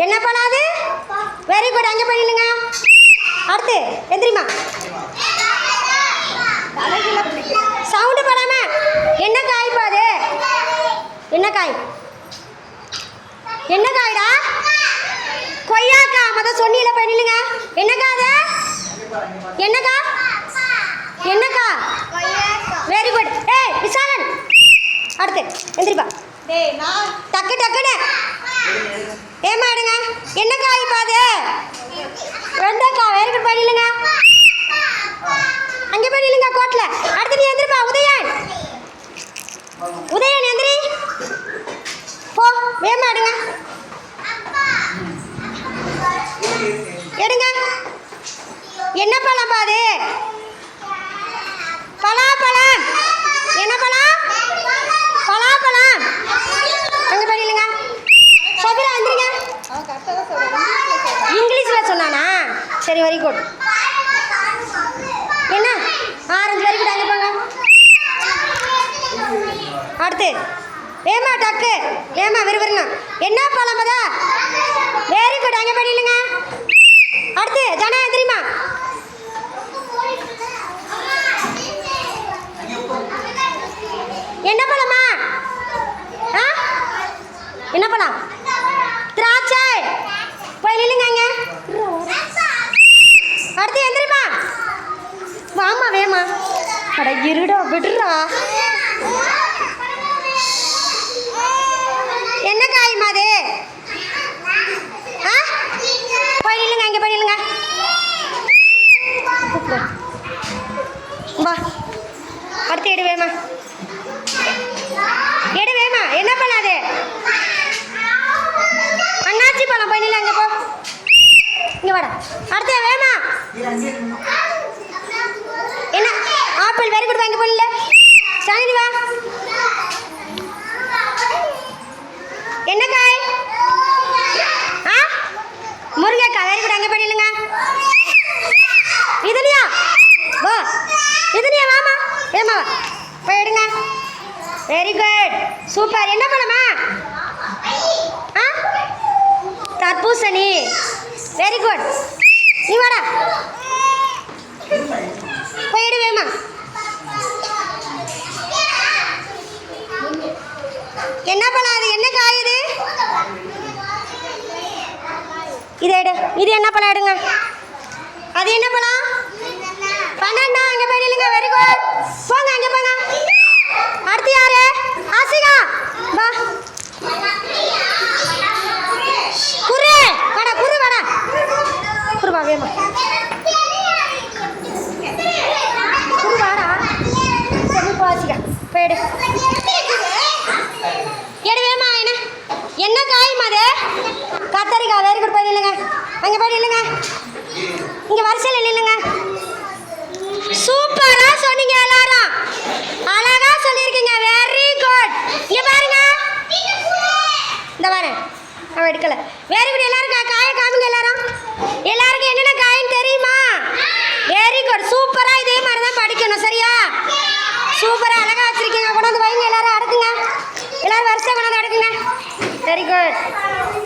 என்ன பண்ணாது? Very good. அங்கே பண்ணிடுங்க. அடுத்து எந்திரிமா. சவுண்டு பண்ணாம. என்ன காய் பாது? என்ன காய்? என்ன காய்டா? கொய்யாக்கா. மொதல் சொன்னியில பண்ணிடுங்க. என்னக்கா அது? என்னக்கா? என்னக்கா? Very good. ஏய் விசாலன், அடுத்து எந்திரிப்பா. டக்கு டக்குன்னு ஏமா எடுங்க. என்ன காய் பாது? வெண்டைக்காய். Very good. பண்ணிடுங்க. அங்கே பண்ணிடுங்க கோட்டில். அடுத்து நீ எந்திரிப்பா. உதயன், உதயன் எந்திரி. போ வேமா எடுங்க. எடுங்க. என்ன பழம் பாது? பலாப்பழம். என்ன பழம்? பலாப்பழம். அங்கே பண்ணிடுங்க. சபிரா எந்திரிங்க. இங்கிலீஷில் சொன்னானா? சரி வெரி குட். என்ன ஆரஞ்சு. Very good. அங்கே போங்க. அடுத்து ஏமா டக்கு ஏமா விறுவிறுனா. என்ன பழம் பதா? Very good. அங்கே பண்ணிடுங்க. அடுத்து ஜனா எந்திரிமா. என்ன பழமா? ஆ என்ன பழம்? திராட்சை. போய் நில்லுங்க அங்கே. அடுத்து எந்திரிமா. வாமா வேமா. அட இருடா விடுறா. என்ன காய் மாது? ஆ போய் நில்லுங்க அங்கே. போய் நில்லுங்க. வா. அடுத்து எடு வேமா. எடு வேமா. என்ன பழம் அது? அண்ணாச்சி பழம். போய் நில்லு அங்கே. போ இங்கே வாடா. அடுத்து வேமா. என்ன ஆப்பிள். Very good. வாங்கி போடல. சாயந்தி வா. என்ன காய்? ஆ முருங்கைக்காய். Very good. அங்கே பண்ணிடுங்க. இதுலையா? வா. இதுலையா? வாமா ஏமா போய் எடுங்க. Very good. சூப்பர். என்ன பழமா? ஆ தர்பூசணி. Very good. நீ வாடா. போய் எடு வேமா. என்ன பழம் அது? என்ன காய் இது? இதை எடு. இது என்ன பழம்? எடுங்க. அது என்ன பழம்? பன்னெண்டா. அங்கே போய் நில்லுங்க. Very good. போங்க அங்கே போங்க. அடுத்து யாரு? ஆசிகா வா. குரு வாடா. குரு வாடா. குரு வா வேமா. குரு வாடா. சரி போ ஆசிகா. போய் எடு. எடு வேமா. என்ன காய் மாது? கத்தரிக்காய். Very good. போய் நில்லுங்க அங்கே. போய் நில்லுங்க. இங்கே வரிசையில் நில்லுங்க. சூப்பரா சொன்னீங்க எல்லாரும். அழகா சொல்லியிருக்கீங்க. Very good. இங்கே பாருங்க. இந்த பாரு அவன் எடுக்கல. Very good. எல்லாரும் காயை காமிங்க. எல்லாருக்கும் என்னென்ன காயின்னு தெரியுமா? Very good. சூப்பரா இதே மாதிரி தான் படிக்கணும். சரியா? சூப்பரா அழகா வச்சிருக்கீங்க. கொண்டாந்து வைங்க. எல்லாரும் அடுக்குங்க. எல்லாரும் வரிசை கொண்டாந்து அடுக்குங்க. Very good.